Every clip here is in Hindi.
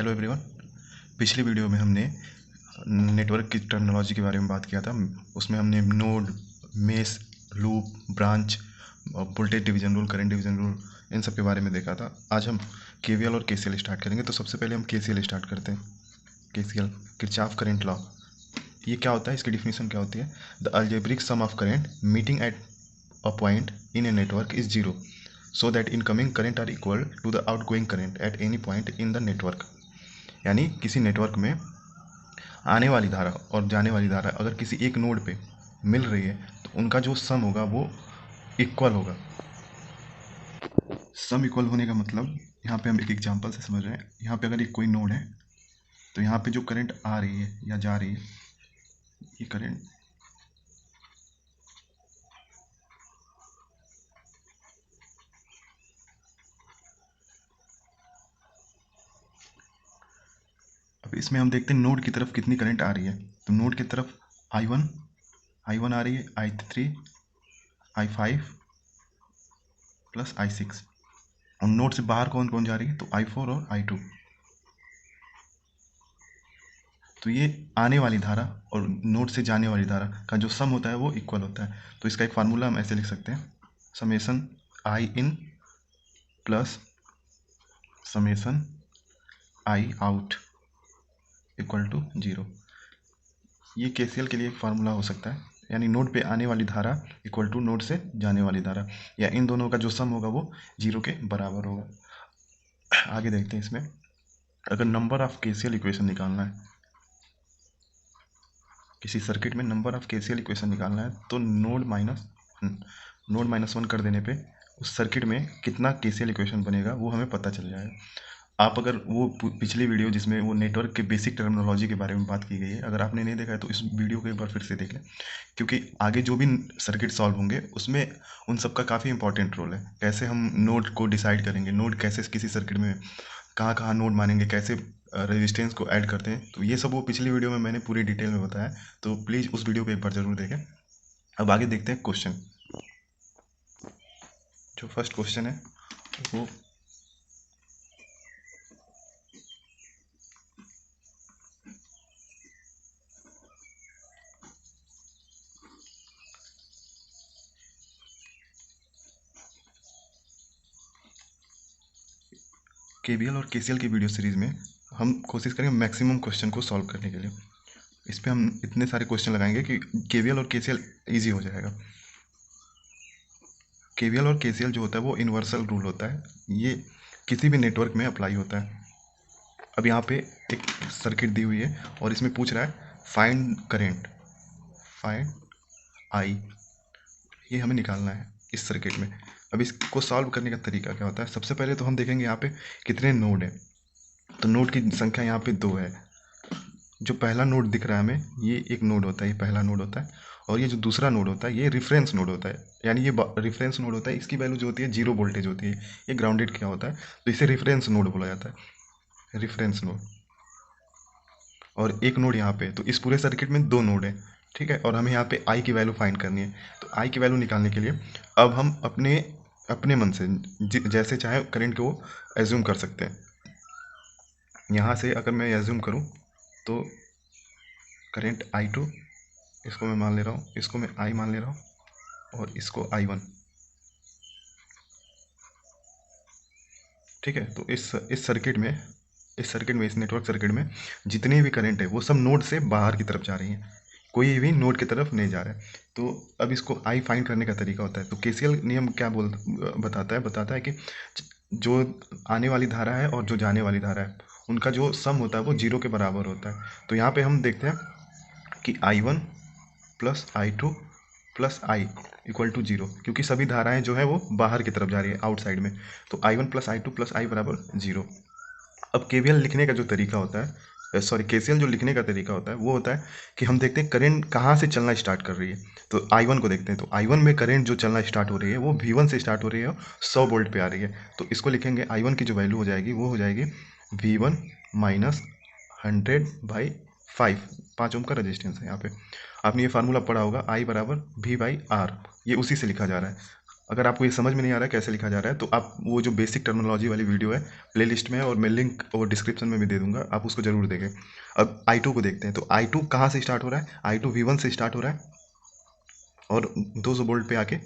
Hello everyone. पिछली वीडियो में हमने नेटवर्क की टर्मिनोलॉजी के बारे में बात किया था। उसमें हमने node, mesh, loop, branch, voltage division rule, current division rule, इन सब के बारे में देखा था। आज हम केवीएल और केसीएल स्टार्ट करेंगे। तो सबसे पहले हम केसीएल स्टार्ट करते हैं। KCL, Kirchhoff current law. ये क्या होता है, इसकी डिफिनेशन क्या होती है? The algebraic sum of current meeting at a point in a network is zero, so that incoming current are equal to the outgoing current at any point in the network. यानी किसी नेटवर्क में आने वाली धारा और जाने वाली धारा अगर किसी एक नोड पे मिल रही है तो उनका जो सम होगा वो इक्वल होगा। सम इक्वल होने का मतलब यहाँ पे हम एक एग्जांपल से समझ रहे हैं। यहाँ पे अगर एक कोई नोड है तो यहाँ पे जो करंट आ रही है या जा रही है, ये करंट अब इसमें हम देखते हैं नोड की तरफ कितनी करंट आ रही है। तो नोड की तरफ I1 आ रही है, I3, I5 प्लस I6। और नोड से बाहर कौन कौन जा रही है? तो I4 और I2। तो ये आने वाली धारा और नोड से जाने वाली धारा का जो सम होता है वो इक्वल होता है। तो इसका एक फार्मूला हम ऐसे लिख सकते हैं, summation I in plus summation I out equal to zero. ये केसीएल के लिए एक फार्मूला हो सकता है, यानी नोड पे आने वाली धारा इक्वल टू नोड से जाने वाली धारा, या इन दोनों का जो सम होगा वो जीरो के बराबर होगा। आगे देखते हैं। इसमें अगर नंबर ऑफ केसीएल इक्वेशन निकालना है, किसी सर्किट में नंबर ऑफ केसीएल इक्वेशन निकालना है, तो नोड माइनस वन कर देने पे उस सर्किट में कितना केसीएल इक्वेशन बनेगा वो हमें पता चल जाएगा। आप अगर वो पिछली वीडियो जिसमें वो नेटवर्क के बेसिक टर्मिनोलॉजी के बारे में बात की गई है, अगर आपने नहीं देखा है तो इस वीडियो को एक बार फिर से देख लें, क्योंकि आगे जो भी सर्किट सॉल्व होंगे उसमें उन सब का काफ़ी इंपॉर्टेंट रोल है। कैसे हम नोड को डिसाइड करेंगे, नोड कैसे किसी सर्किट में कहाँ कहाँ नोड मानेंगे, कैसे रेजिस्टेंस को ऐड करते हैं, तो ये सब वो पिछली वीडियो में मैंने पूरी डिटेल में बताया। तो प्लीज़ उस वीडियो को एक बार ज़रूर देखें। अब आगे देखते हैं क्वेश्चन। जो फर्स्ट क्वेश्चन है वो केवीएल और केसीएल की वीडियो सीरीज़ में हम कोशिश करेंगे मैक्सिमम क्वेश्चन को सॉल्व करने के लिए। इस पर हम इतने सारे क्वेश्चन लगाएंगे कि केवीएल और केसीएल ईजी हो जाएगा। केवीएल और केसीएल जो होता है वो यूनिवर्सल रूल होता है, ये किसी भी नेटवर्क में अप्लाई होता है। अब यहाँ पे एक सर्किट दी हुई है और इसमें पूछ रहा है फाइंड करेंट, फाइंड आई, ये हमें निकालना है इस सर्किट में। अब इसको सॉल्व करने का तरीका क्या होता है? सबसे पहले तो हम देखेंगे यहाँ पे कितने नोड हैं। तो नोड की संख्या यहाँ पे 2 है। जो पहला नोड दिख रहा है हमें, ये एक नोड होता है, ये पहला नोड होता है। और ये जो दूसरा नोड होता है ये रेफरेंस नोड होता है, यानी ये रेफरेंस नोड होता है। इसकी वैल्यू जो होती है 0 वोल्टेज होती है, ये ग्राउंडेड क्या होता है, तो इसे रेफरेंस नोड बोला जाता है, रेफरेंस नोड। और एक नोड यहाँ पे, तो इस पूरे सर्किट में 2 नोड है, ठीक है। और हमें यहाँ पे आई की वैल्यू फाइंड करनी है। तो आई की वैल्यू निकालने के लिए अब हम अपने अपने मन से जैसे चाहे करंट को एज्यूम कर सकते हैं। यहाँ से अगर मैं एज्यूम करूँ तो करंट I2, इसको मैं मान ले रहा हूँ, इसको मैं I मान ले रहा हूँ, और इसको I1, ठीक है। तो इस सर्किट में इस नेटवर्क सर्किट में जितने भी करंट है वो सब नोड से बाहर की तरफ जा रही हैं, कोई भी नोड की तरफ नहीं जा रहा है। तो अब इसको आई फाइंड करने का तरीका होता है। तो केसीएल नियम क्या बताता है कि जो आने वाली धारा है और जो जाने वाली धारा है उनका जो सम होता है वो 0 के बराबर होता है। तो यहाँ पे हम देखते हैं कि I1 plus I2 plus I equal to 0, क्योंकि सभी धाराएं जो है वो बाहर की तरफ जा रही है, आउटसाइड में। तो I1 प्लस I2 प्लस आई बराबर 0। अब केवीएल लिखने का जो तरीका होता है, सॉरी केसीएल जो लिखने का तरीका होता है वो होता है कि हम देखते हैं करंट कहाँ से चलना स्टार्ट कर रही है। तो I1 को देखते हैं, तो I1 में करंट जो चलना स्टार्ट हो रही है वो V1 से स्टार्ट हो रही है और 100 वोल्ट पे आ रही है। तो इसको लिखेंगे, I1 की जो वैल्यू हो जाएगी वो हो जाएगी V1 माइनस 100/5, 5 ओम का रजिस्टेंस है यहाँ पे। आपने ये फार्मूला पढ़ा होगा, I बराबर V/R, ये उसी से लिखा जा रहा है। अगर आपको ये समझ में नहीं आ रहा है कैसे लिखा जा रहा है तो आप वो जो बेसिक टर्मिनोलॉजी वाली वीडियो है प्लेलिस्ट में है, और मैं लिंक और डिस्क्रिप्शन में भी दे दूंगा, आप उसको जरूर देखें। अब I2 को देखते हैं। तो I2 कहाँ से स्टार्ट हो रहा है? I2 V1 से स्टार्ट हो रहा है और 200 वोल्ट पे आके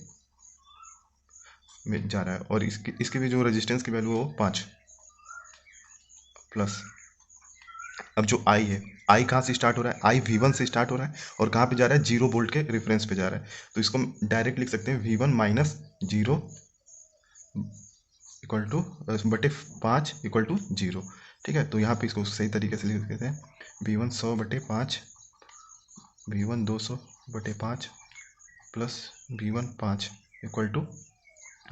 में जा रहा है, और इसकी भी जो रेजिस्टेंस की वैल्यू है वो 5 प्लस। अब जो I है, I कहाँ से स्टार्ट हो रहा है? I V1 से स्टार्ट हो रहा है और कहाँ पे जा रहा है? 0 वोल्ट के रेफरेंस पे जा रहा है। तो इसको हम डायरेक्ट लिख सकते हैं V1 माइनस 0 इक्वल टू बटे 5 इक्वल टू 0। ठीक है, तो यहाँ पे इसको सही तरीके से लिख देते हैं V1 100 बटे 5, V1 200 बटे 5 प्लस V1 5 इक्वल टू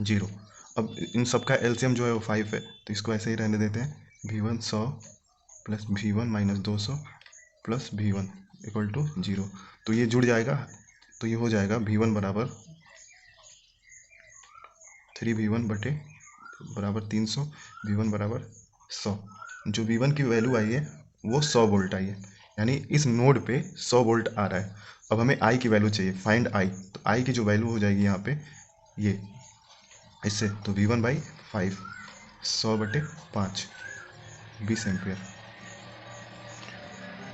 0। अब इन सब का एलसीएम जो है वो 5 है, तो इसको ऐसे ही रहने देते हैं V1 100 plus V1 minus 200 plus V1 equal to 0। तो ये जुड़ जाएगा, तो ये हो जाएगा V1 बराबर 3V1 बटे बराबर 300, V1 बराबर 100। जो V1 की वैल्यू आई है वो 100 वोल्ट आई है, यानी इस नोड पे 100 वोल्ट आ रहा है। अब हमें I की वैल्यू चाहिए, फाइंड I। तो I की जो वैल्यू हो जाएगी यहाँ पे ये इससे, तो V1 बाई 5, 100 बटे 5, 20 एम्पियर।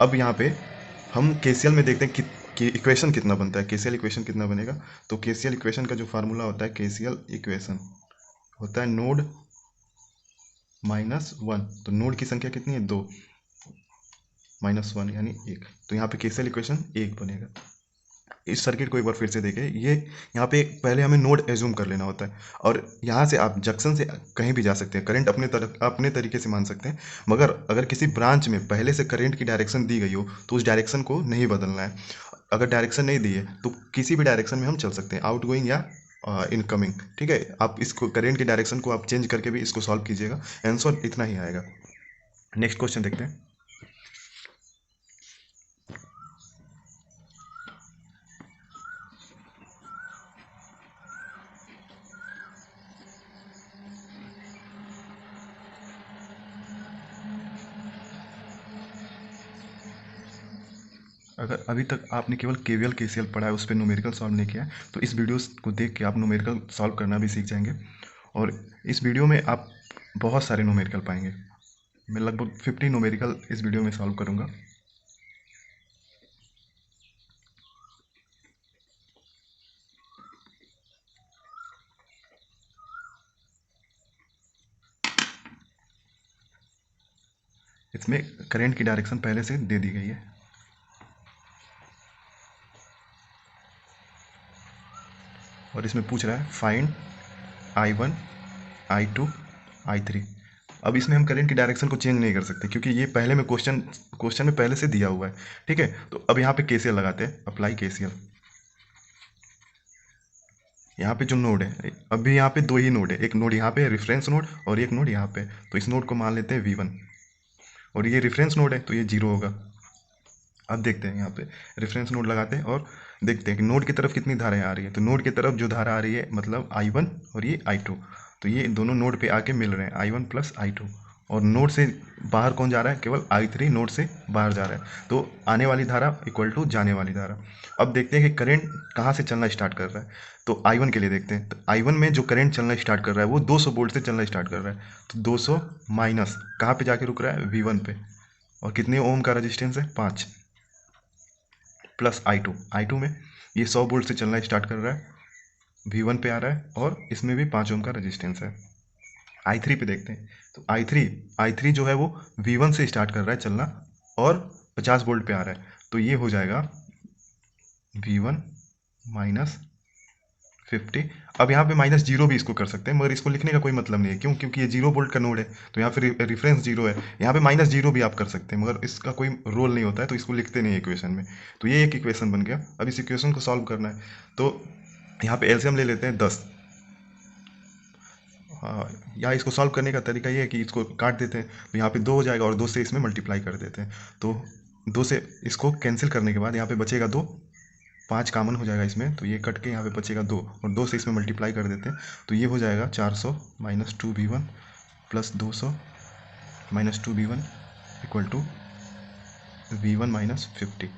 अब यहाँ पे हम KCL में देखते हैं कि इक्वेशन कितना बनता है, KCL इक्वेशन कितना बनेगा। तो KCL इक्वेशन का जो फार्मूला होता है, KCL इक्वेशन होता है नोड -1। तो नोड की संख्या कितनी है? 2 -1 यानी 1। तो यहाँ पे KCL इक्वेशन 1 बनेगा। इस सर्किट को एक बार फिर से देखें। ये यहाँ पे पहले हमें नोड एज्यूम कर लेना होता है, और यहाँ से आप जंक्शन से कहीं भी जा सकते हैं, करंट अपने तरीके से मान सकते हैं। मगर अगर किसी ब्रांच में पहले से करंट की डायरेक्शन दी गई हो तो उस डायरेक्शन को नहीं बदलना है। अगर डायरेक्शन नहीं दी है तो किसी भी डायरेक्शन में हम चल सकते हैं, आउटगोइंग या इनकमिंग। ठीक है, आप इसको करंट की डायरेक्शन को आप चेंज करके भी इसको सॉल्व कीजिएगा, आंसर इतना ही आएगा। नेक्स्ट क्वेश्चन देखते हैं। अगर अभी तक आपने केवल KVL KCL पढ़ा है, उस पर न्यूमेरिकल सॉल्व नहीं किया है, तो इस वीडियो को देख के आप न्यूमेरिकल सॉल्व करना भी सीख जाएंगे। और इस वीडियो में आप बहुत सारे न्यूमेरिकल पाएंगे। मैं लगभग 50 न्यूमेरिकल इस वीडियो में सॉल्व करूंगा। इसमें करंट की डायरेक्शन पहले से दे दी गई है। और इसमें पूछ रहा है फाइंड I1, I2, I3। अब इसमें हम करंट की डायरेक्शन को चेंज नहीं कर सकते, क्योंकि ये पहले में क्वेश्चन में पहले से दिया हुआ है। ठीक है, तो अब यहाँ पे KCL लगाते हैं, अप्लाई KCL। यहाँ पे जो नोड है, अभी यहाँ पे 2 ही नोड है, एक नोड यहाँ पे रेफरेंस नोड और एक नोड यहाँ पे। तो इस नोड को मान लेते हैं V1, और ये रेफरेंस नोड है तो ये 0 होगा। अब देखते हैं यहाँ पे रेफरेंस नोड लगाते हैं और देखते हैं कि नोड की तरफ कितनी धाराएं आ रही है। तो नोड की तरफ जो धारा आ रही है मतलब I1 और ये I2, तो ये दोनों नोड पे आके मिल रहे हैं, I1 प्लस I2। और नोड से बाहर कौन जा रहा है? केवल I3 नोड से बाहर जा रहा है। तो आने वाली धारा इक्वल टू जाने वाली धारा। अब देखते हैं कि करंट कहाँ से चलना स्टार्ट कर रहा है। तो I1 के लिए देखते हैं। तो I1 में जो करंट चलना स्टार्ट कर रहा है वो 200 वोल्ट से चलना स्टार्ट कर रहा है। तो 200 माइनस कहाँ पे जाके रुक रहा है? V1 पे। और कितने ओम का रजिस्टेंस है? 5 प्लस I2 में ये 100 वोल्ट से चलना स्टार्ट कर रहा है, V1 पे आ रहा है, और इसमें भी 5 ओम का रजिस्टेंस है। I3 पे देखते हैं। तो I3 जो है वो V1 से स्टार्ट कर रहा है चलना और 50 वोल्ट पे आ रहा है। तो ये हो जाएगा V1 माइनस 50। अब यहाँ पे -0 भी इसको कर सकते हैं, मगर इसको लिखने का कोई मतलब नहीं है। क्यों? क्योंकि ये 0 वोल्ट का नोड है, तो यहाँ पे रेफरेंस 0 है। यहाँ पे -0 भी आप कर सकते हैं, मगर इसका कोई रोल नहीं होता है, तो इसको लिखते नहीं है इक्वेशन में। तो ये एक इक्वेशन बन गया। अब इस इक्वेशन को सॉल्व करना है, तो यहाँ पे एलसीएम ले लेते हैं 10। हाँ, या इसको सॉल्व करने का तरीका ये है कि इसको काट देते हैं, तो यहाँ पे 2 हो जाएगा और 2 से इसमें मल्टीप्लाई कर देते हैं। तो 2 से इसको कैंसिल करने के बाद यहाँ पे बचेगा 2, 5 कॉमन हो जाएगा इसमें, तो ये कट के यहाँ पे बचेगा 2, और 2 से इसमें मल्टीप्लाई कर देते हैं। तो ये हो जाएगा 400 minus 2V1 plus 200 minus 2V1 equal to V1 minus 50।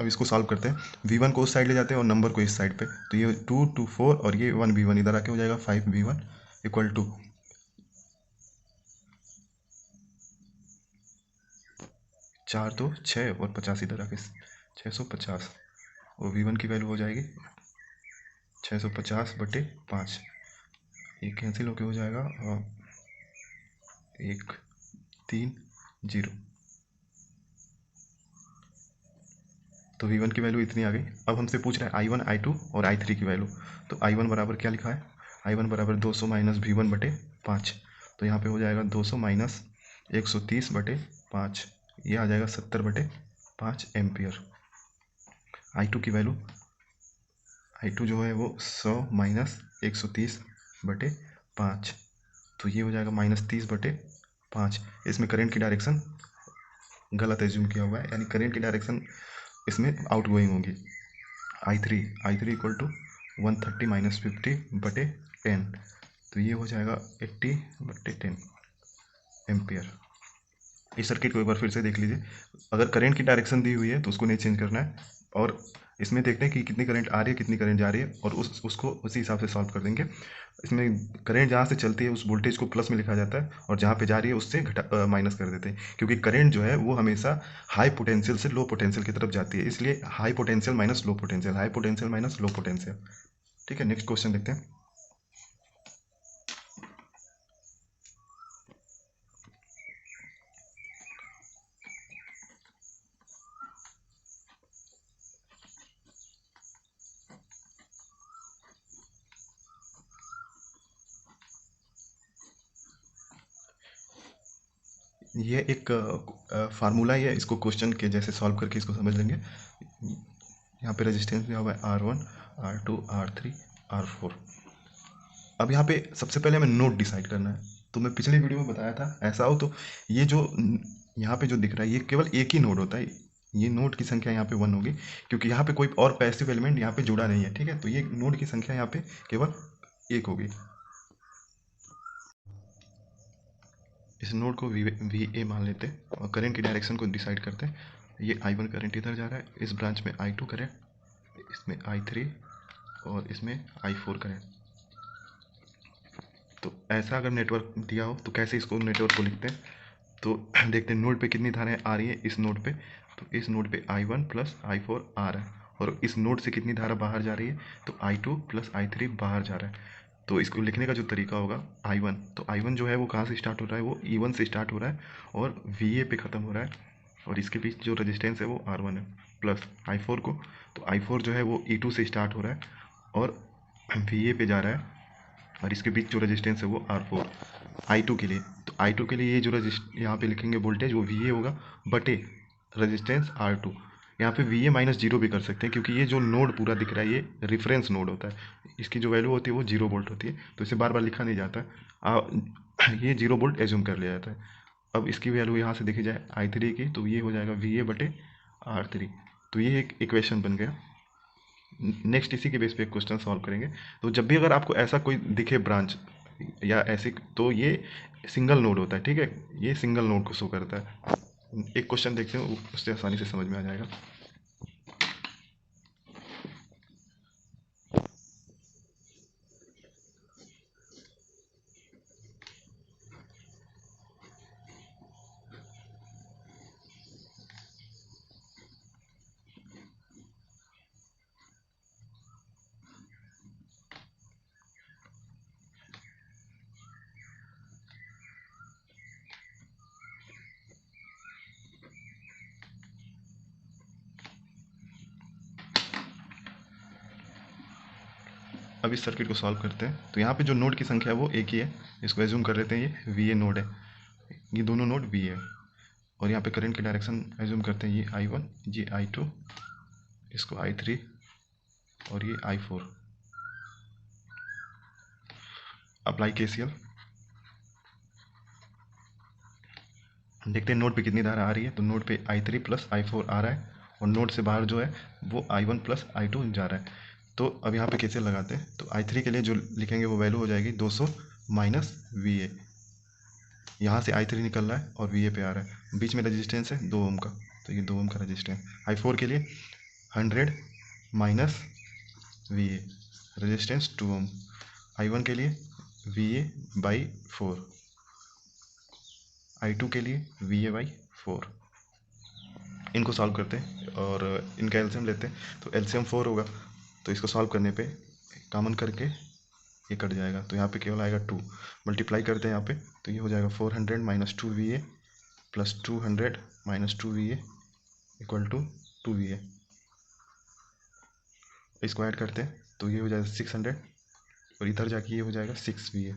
अब इसको सॉल्व करते हैं। V1 को उस साइड ले जाते हैं और नंबर को इस साइड पे, तो ये 2 2 4 और ये 1V1 इधर आके हो जाएगा 5V1 इक्वल टू 4 2 6 और 50 इधर आके 650 और V1 की वैल्यू हो जाएगी 650/5। ये कैंसिल होके हो जाएगा 1 3 0। तो V1 की वैल्यू इतनी आ गई। अब हमसे पूछ रहा है I1 I2 और I3 की वैल्यू। तो I1 बराबर क्या लिखा है, I1 बराबर 200 माइनस V1/5। तो यहाँ पे हो जाएगा 200 माइनस 130/5, ये आ जाएगा 70/5 एम्पियर। I2 की वैल्यू, I2 जो है वो 100 माइनस 130/5, तो ये हो जाएगा -30/5। इसमें करंट की डायरेक्शन गलत एज्यूम किया हुआ है, यानी करंट की डायरेक्शन इसमें आउट गोइंग होगी। I3 इक्वल टू 130 माइनस 50/10, तो ये हो जाएगा 80/10 एम्पियर। इस सर्किट को एक बार फिर से देख लीजिए। अगर करंट की डायरेक्शन दी हुई है तो उसको नहीं चेंज करना है, और इसमें देखते हैं कि कितनी करंट आ रही है कितनी करंट जा रही है, और उसको उसी हिसाब से सॉल्व कर देंगे। इसमें करंट जहाँ से चलती है उस वोल्टेज को प्लस में लिखा जाता है, और जहाँ पे जा रही है उससे माइनस कर देते हैं, क्योंकि करंट जो है वो हमेशा हाई पोटेंशियल से लो पोटेंशियल की तरफ जाती है, इसलिए high potential minus low potential, high potential minus low potential. ठीक है, नेक्स्ट क्वेश्चन देखते हैं। ये एक फार्मूला ही है, इसको क्वेश्चन के जैसे सॉल्व करके इसको समझ लेंगे। यहाँ पे रेजिस्टेंस दिया हुआ है R1 R2 R3 R4। अब यहाँ पे सबसे पहले हमें नोड डिसाइड करना है। तो मैं पिछले वीडियो में बताया था, ऐसा हो तो ये जो यहाँ पे जो दिख रहा है ये केवल एक ही नोड होता है, ये नोड की संख्या यहाँ पे 1 होगी, क्योंकि यहाँ पे कोई और पैसिव एलिमेंट यहाँ पे जुड़ा नहीं है। ठीक है, तो ये नोड की संख्या यहाँ पे केवल एक होगी। इस नोड को वी ए मान लेते हैं और करंट की डायरेक्शन को डिसाइड करते हैं। ये I1 करंट इधर जा रहा है, इस ब्रांच में I2 करंट, इसमें I3 और इसमें I4 करंट। तो ऐसा अगर नेटवर्क दिया हो तो कैसे इसको नेटवर्क को लिखते हैं, तो देखते हैं नोड पे कितनी धाराएं आ रही है इस नोड पे। तो इस नोड पे I1 प्लस I4 आ रहा है, और इस नोड से कितनी धारा बाहर जा रही है, तो I2 प्लस I3 बाहर जा रहा है। तो इसको लिखने का जो तरीका होगा I1, तो I1 जो है वो कहाँ से स्टार्ट हो रहा है, वो E1 से स्टार्ट हो रहा है और VA पे ख़त्म हो रहा है, और इसके बीच जो रेजिस्टेंस है वो R1 है, प्लस I4 को, तो I4 जो है वो E2 से स्टार्ट हो रहा है और VA पे जा रहा है, और इसके बीच जो रेजिस्टेंस है वो R4। I2 के लिए, तो I2 के लिए ये जो यहाँ पे लिखेंगे वोल्टेज वो VA होगा बटे रेजिस्टेंस R2। यहाँ पे VA -0 भी कर सकते हैं, क्योंकि ये जो नोड पूरा दिख रहा है ये रेफरेंस नोड होता है, इसकी जो वैल्यू होती है वो 0 वोल्ट होती है, तो इसे बार बार लिखा नहीं जाता ये 0 वोल्ट एज्यूम कर लिया जाता है। अब इसकी वैल्यू यहाँ से देखी जाए I3 की, तो ये हो जाएगा VA बटे R3। तो ये एक इक्वेशन बन गया। नेक्स्ट इसी के बेस पे एक क्वेश्चन सॉल्व करेंगे। तो जब भी अगर आपको ऐसा कोई दिखे ब्रांच या ऐसे, तो ये सिंगल नोड होता है। ठीक है, ये सिंगल नोड को शो करता है। एक क्वेश्चन देखते हैं, उससे आसानी से समझ में आ जाएगा। अब इस सर्किट को सॉल्व करते हैं। तो यहाँ पे जो नोड की संख्या है वो एक ही है, इसको एज्यूम कर लेते हैं ये VA नोड है, ये दोनों नोड VA है। और यहाँ पे करंट की डायरेक्शन एज्यूम करते हैं ये I1, ये I2, इसको I3 और ये I4। अप्लाई KCL, देखते हैं नोड पे कितनी धारा आ रही है। तो नोड पे I3 प्लस I4 आ रहा है, और नोड से बाहर जो है वो I1 प्लस I2 जा रहा है। तो अब यहाँ पे KCL लगाते हैं। तो I3 के लिए जो लिखेंगे वो वैल्यू हो जाएगी 200 माइनस VA, यहाँ से I3 निकल रहा है और VA पे आ रहा है, बीच में रजिस्टेंस है 2 ओम का, तो ये 2 ओम का रजिस्टेंस। I4 के लिए 100 minus V A, resistance 2 ohm. I1 के लिए वी ए बाई 4, I2 के लिए वी ए बाई 4। इनको सॉल्व करते हैं और इनका एलसीएम लेते हैं, तो एलसीएम 4 होगा, तो इसको सॉल्व करने पे कॉमन करके ये कट जाएगा, तो यहाँ पे केवल आएगा 2। मल्टीप्लाई करते हैं यहाँ पे, तो ये हो जाएगा 400 minus 2 V A plus 200 minus 2 V A equal to 2 V A. इसको ऐड करते हैं तो ये हो जाएगा 600 और इधर जाके ये हो जाएगा 6 वी ए,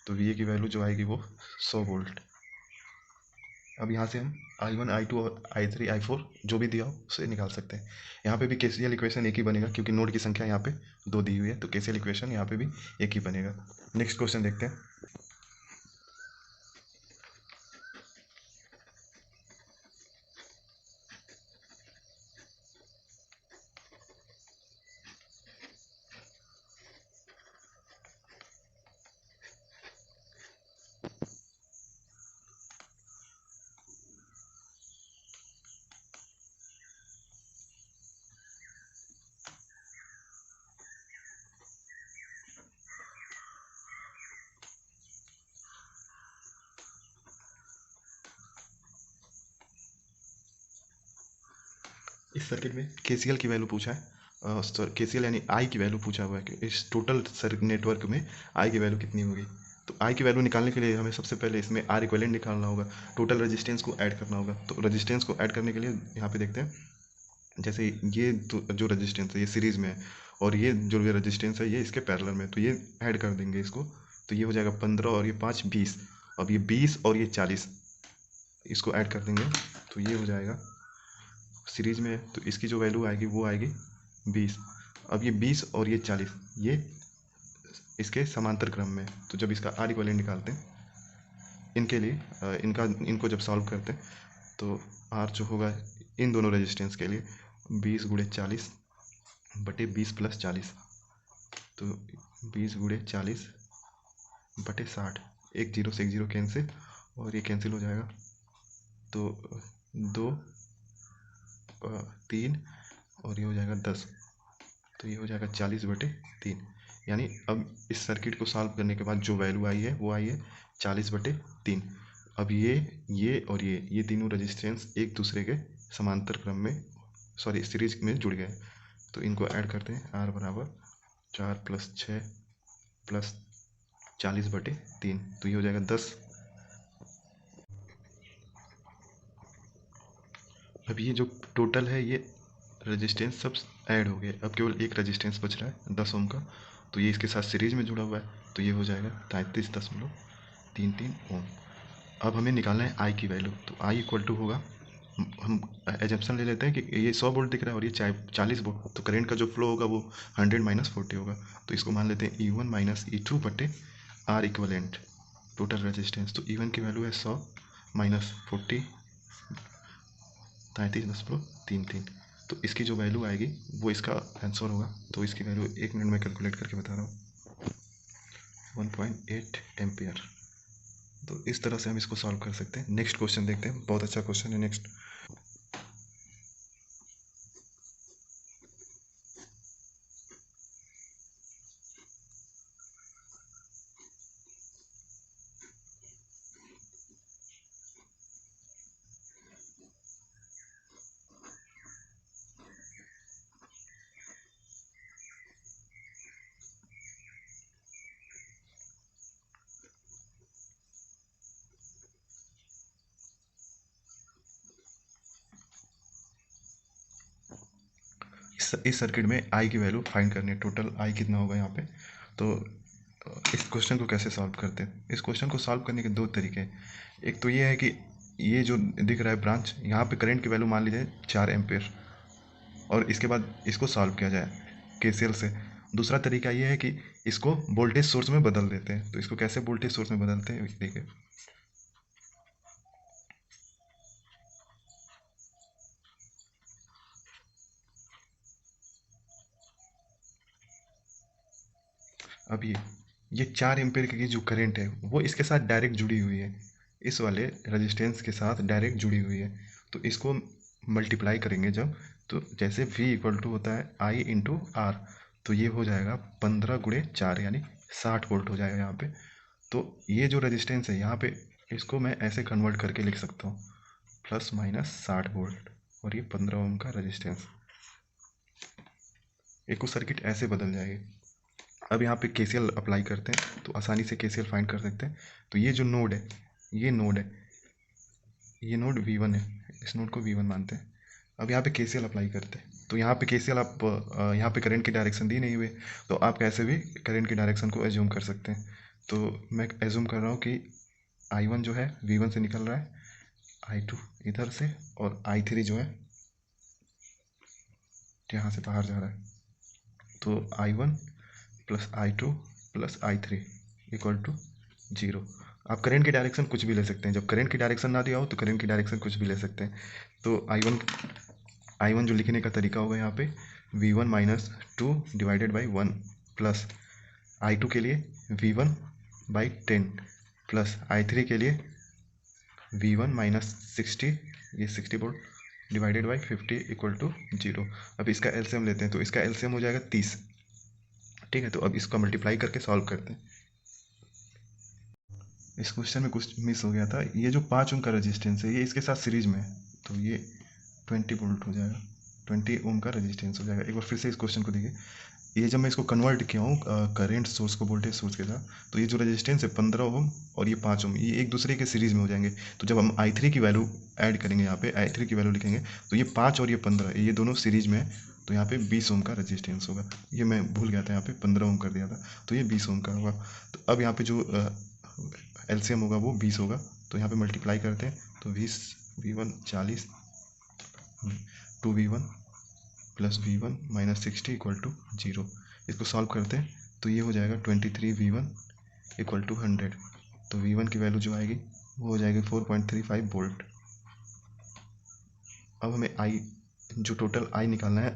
तो वी ए की वैल्यू जो आएगी वो 100 वोल्ट। अब यहाँ से हम I1 I2 और I3 I4 जो भी दिया हो उसे निकाल सकते हैं। यहाँ पे भी केसीएल इक्वेशन एक ही बनेगा, क्योंकि नोड की संख्या यहाँ पे 2 दी हुई है, तो केसीएल इक्वेशन यहाँ पे भी एक ही बनेगा। नेक्स्ट क्वेश्चन देखते हैं। इस सर्किट में केसीएल की वैल्यू पूछा है, केसीएल यानी आई की वैल्यू पूछा हुआ है कि इस टोटल सर्किट नेटवर्क में आई की वैल्यू कितनी होगी। तो आई की वैल्यू निकालने के लिए हमें सबसे पहले इसमें आर इक्विवेलेंट निकालना होगा, टोटल रेजिस्टेंस को ऐड करना होगा। तो रेजिस्टेंस को ऐड करने के लिए यहाँ पे देखते हैं, जैसे ये जो रेजिस्टेंस है ये सीरीज़ में है और ये जो भी रेजिस्टेंस है ये इसके पैरेलल में, तो ये ऐड कर देंगे इसको, तो ये हो जाएगा 15 और ये 5 20। अब ये 20 और ये 40 इसको ऐड कर देंगे, तो ये हो जाएगा सीरीज में है, तो इसकी जो वैल्यू आएगी वो आएगी 20। अब ये 20 और ये 40 ये इसके समांतर क्रम में, तो जब इसका आर इक्विवेलेंट निकालते हैं इनके लिए इनको जब सॉल्व करते हैं तो आर जो होगा इन दोनों रेजिस्टेंस के लिए 20 गुणे 40 बटे 20 प्लस 40, तो 20 गुणे 40 बटे 60, एक जीरो से एक जीरो कैंसिल और ये कैंसिल हो जाएगा, तो 2 3 और ये हो जाएगा 10, तो ये हो जाएगा 40 बटे 3। यानी अब इस सर्किट को सॉल्व करने के बाद जो वैल्यू आई है वो आई है 40 बटे 3। अब ये और ये तीनों रेजिस्टेंस एक दूसरे के समांतर क्रम में सीरीज में जुड़ गए, तो इनको ऐड करते हैं। आर बराबर 4 + 6 + 40 बटे 3, तो ये हो जाएगा 10। अब ये जो टोटल है ये रेजिस्टेंस सब ऐड हो गए, अब केवल एक रेजिस्टेंस बच रहा है 10 ओम का, तो ये इसके साथ सीरीज में जुड़ा हुआ है, तो ये हो जाएगा 33.33 ओम। अब हमें निकालना है आई की वैल्यू, तो आई इक्वल टू होगा, हम एजम्पशन ले लेते हैं कि ये 100 वोल्ट दिख रहा है और ये 40 वोल्ट, तो करंट का जो फ्लो होगा वो 100 - 40 होगा, तो इसको मान लेते हैं E1 - E2 बटे आर इक्वलेंट टोटल रेजिस्टेंस। तो E1 की वैल्यू है 100 - 40 33.33, तो इसकी जो वैल्यू आएगी वो इसका आंसर होगा। तो इसकी वैल्यू 1 मिनट में कैलकुलेट करके बता रहा हूँ, 1.8 एम्पियर। तो इस तरह से हम इसको सॉल्व कर सकते हैं। नेक्स्ट क्वेश्चन देखते हैं, बहुत अच्छा क्वेश्चन है नेक्स्ट। इस सर्किट में आई की वैल्यू फाइंड करनी है, टोटल आई कितना होगा यहाँ पे। तो इस क्वेश्चन को कैसे सॉल्व करते हैं, इस क्वेश्चन को सॉल्व करने के दो तरीके हैं। एक तो ये है कि ये जो दिख रहा है ब्रांच, यहाँ पे करंट की वैल्यू मान लीजिए 4 एम्पेयर और इसके बाद इसको सॉल्व किया जाए केसीएल से। दूसरा तरीका ये है कि इसको वोल्टेज सोर्स में बदल देते हैं, तो इसको कैसे वोल्टेज सोर्स में बदलते हैं देखिए। अब ये 4 एम्पेयर की जो करंट है वो इसके साथ डायरेक्ट जुड़ी हुई है, इस वाले रेजिस्टेंस के साथ डायरेक्ट जुड़ी हुई है, तो इसको मल्टीप्लाई करेंगे जब, तो जैसे V इक्वल टू होता है I इंटू R, तो ये हो जाएगा 15 × 4 यानी 60 वोल्ट हो जाएगा यहाँ पे। तो ये जो रेजिस्टेंस है यहाँ पे, इसको मैं ऐसे कन्वर्ट करके लिख सकता हूँ ±60 वोल्ट, और ये 15 ओम का रेजिस्टेंस, एक सर्किट ऐसे बदल जाएगी। अब यहाँ पे KCL अप्लाई करते हैं तो आसानी से KCL फाइंड कर सकते हैं। तो ये जो नोड है, ये नोड V1 है, इस नोड को V1 मानते हैं। अब यहाँ पे KCL अप्लाई करते हैं, तो यहाँ पे KCL आप यहाँ पे करंट की डायरेक्शन दी नहीं हुई, तो आप कैसे भी करंट की डायरेक्शन को एज्यूम कर सकते हैं। तो मैं एज्यूम कर रहा हूँ कि I1 जो है V1 से निकल रहा है, I2 इधर से, और I3 जो है यहाँ से बाहर जा रहा है। तो I1 + I2 + I3 equal to 0। आप करंट की डायरेक्शन कुछ भी ले सकते हैं, जब करंट की डायरेक्शन ना दिया हो तो करंट की डायरेक्शन कुछ भी ले सकते हैं। तो I1 जो लिखने का तरीका होगा यहाँ पे, V1 - 2 divided by 1 plus I2 के लिए V1/10 प्लस I3 के लिए V1 - 60, ये 60 volt divided by 50 equal to 0। अब इसका एलसीएम लेते हैं, तो इसका एलसीएम हो जाएगा 30। ठीक है, तो अब इसका मल्टीप्लाई करके सॉल्व करते हैं। इस क्वेश्चन में कुछ मिस हो गया था, ये जो 5 ओम का रेजिस्टेंस है ये इसके साथ सीरीज में है, तो ये 20 वोल्ट हो जाएगा, 20 ओम का रेजिस्टेंस हो जाएगा। एक बार फिर से इस क्वेश्चन को देखिए, ये जब मैं इसको कन्वर्ट किया हूँ करेंट सोर्स को वोल्टेज सोर्स के साथ, तो ये जो रेजिस्टेंस है 15 ओम और ये 5 ओम, ये एक दूसरे के सीरीज में हो जाएंगे। तो जब हम I3 की वैल्यू ऐड करेंगे, यहाँ पे I3 की वैल्यू लिखेंगे, तो ये 5 और ये 15, ये दोनों सीरीज में है, तो यहाँ पे 20 ओम का रेजिस्टेंस होगा। ये मैं भूल गया था, यहाँ पे 15 ओम कर दिया था, तो ये 20 ओम का होगा। तो अब यहाँ पे जो एलसीएम होगा वो 20 होगा, तो यहाँ पे मल्टीप्लाई करते हैं, तो 20 V1 40 2V1 + V1 - 60 equal to 0। इसको सॉल्व करते हैं तो ये हो जाएगा 23V1 इक्वल टू 100। तो V1 की वैल्यू जो आएगी वो हो जाएगी 4.35 वोल्ट। अब हमें जो टोटल I निकालना है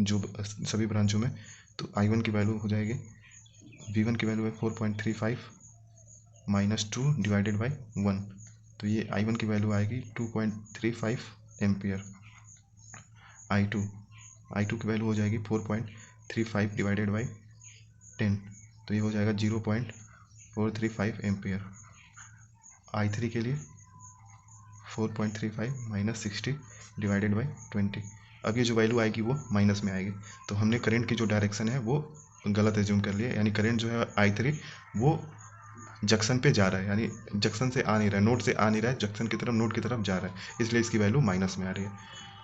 जो सभी ब्रांचों में, तो I1 की वैल्यू हो जाएगी, V1 की वैल्यू है 4.35 - 2 डिवाइडेड बाई 1, तो ये I1 की वैल्यू आएगी 2.35 एम्पियर। I2 की वैल्यू हो जाएगी 4.35 डिवाइडेड बाई 10, तो ये हो जाएगा 0.435 एम्पियर। I3 के लिए 4.35 - 60 डिवाइडेड बाई 20। अब ये जो वैल्यू आएगी वो माइनस में आएगी, तो हमने करंट की जो डायरेक्शन है वो गलत एज्यूम कर लिया, यानी करंट जो है I3 वो जंक्शन पे जा रहा है, यानी जंक्शन से आ नहीं रहा है, नोड से आ नहीं रहा है, जंक्शन की तरफ नोड की तरफ जा रहा है, इसलिए इसकी वैल्यू माइनस में आ रही है।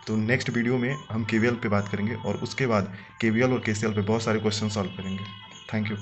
तो नेक्स्ट वीडियो में हम KVL पे बात करेंगे, और उसके बाद KVL और KCL पे बहुत सारे क्वेश्चन सॉल्व करेंगे। Thank you.